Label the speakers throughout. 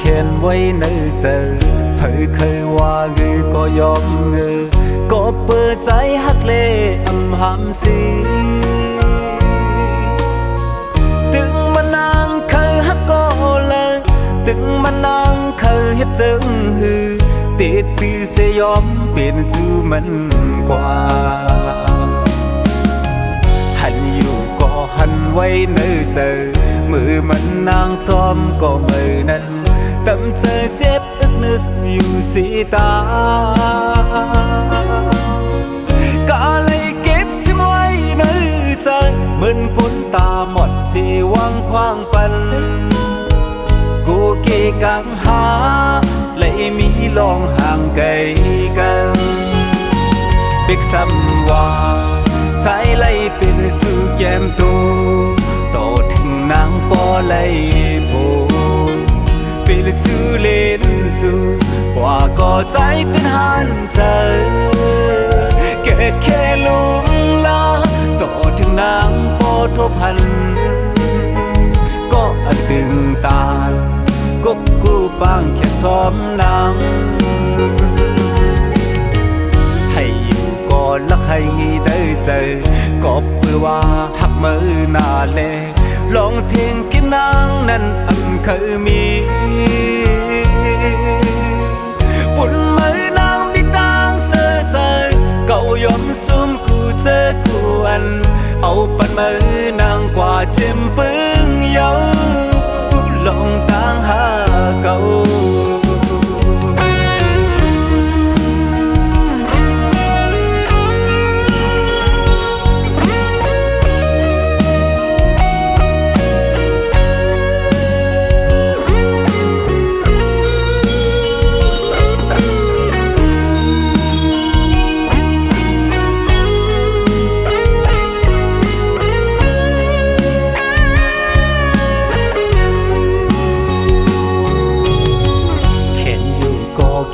Speaker 1: เขียนไว้ในใจเผยเคยว่าก็ยอมก็เปิดใจฮักเลอำหำสีตึงมานางเคยฮักก็เลยตึงมานางเคยเฮ็ดจึงติดตือเสยอมเปลี่ยนจูมันกว่าหันอยู่ก็หันไว้ในใจมือมันนางจอมก็มือนั้นตั้มเจอเจ็บอึกนึกอยู่สีตาก็เลยเก็บสิไว้ในใจเหมือนพ้นตาหมดสีวังควางปันกูเกกังหาเลยมีลองห่างไกลกันปิกซ้ำว่าสายไล่เป็นจูแก้มตูโตถึงนางปอไล่โพเป็นจูเล่นสูกว่าก็ใจเต้นหันใจเกิดแค่ลุงลาโตถึงนางปอทบพันก็อันตึงตากบกูปางแค่ทอมนางให้อยู่ก่อนลักให้ได้ใจก็เพื่อว่าหักมือหน้าเล่ลองเทียงกินนางนั้นอันเคยมีปุ่นมือนางมีตางเสียใจเก่ายอมซุ่มกูเจอกูอันเอาปันมือนางกว่าเจ็มปึ้งเยาลองตางหาเก่า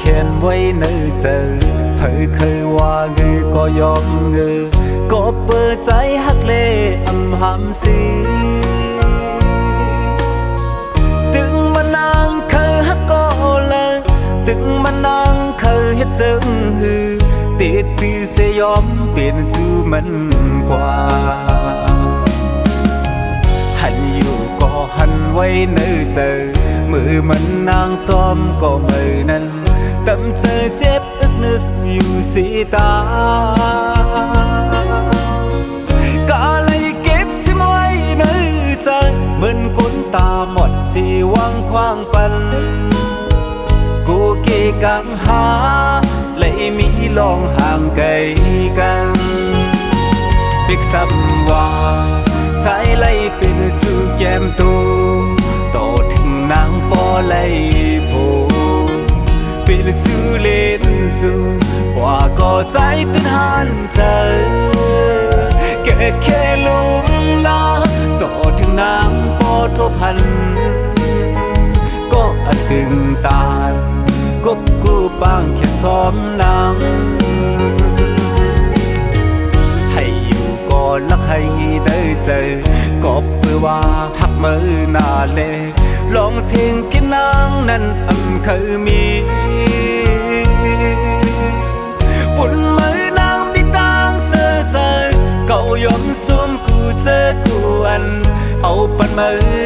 Speaker 1: เขียนไว้ในใจเผยเคยว่าก็ยอมก็เปิดใจฮักเลอำหำสีตึงมานางเคยฮักก็เลยตึงมานางเคยเฮ็ดจึงติดตือเสยอมเปลี่ยนจูมันกว่าหันอยู่ก็หันไว้ในใจมือมันนางจอมก็มือนั้นตั้มเจอเจ็บอึกนึกอยู่สีตาก็เลยเก็บสิไว้ในใจเหมือนคนตาหมดสีวังควางปันกูเกกังหาเลยมีลองห่างไกลกันปิกซ้ำว่าสายไล่เป็นจูแก้มตูโตถึงนางปอไล่โพเป็นจูเล่นสูกว่าก็ใจเต้นหันใจเกิดแค่ลุงลาโตถึงนางปอทบพันก็อันตึงตากบกูปางแค่ทอมนางให้อยู่ก่อนลักให้ได้ใจก็เพื่อว่าหักมือหน้าเล่ลองเทียงกินนางนั้นอันเคยมีปุ่นมือนางมีตางเสียใจเก่ายอมซุ่มกูเจอกูอันเอาปันมือ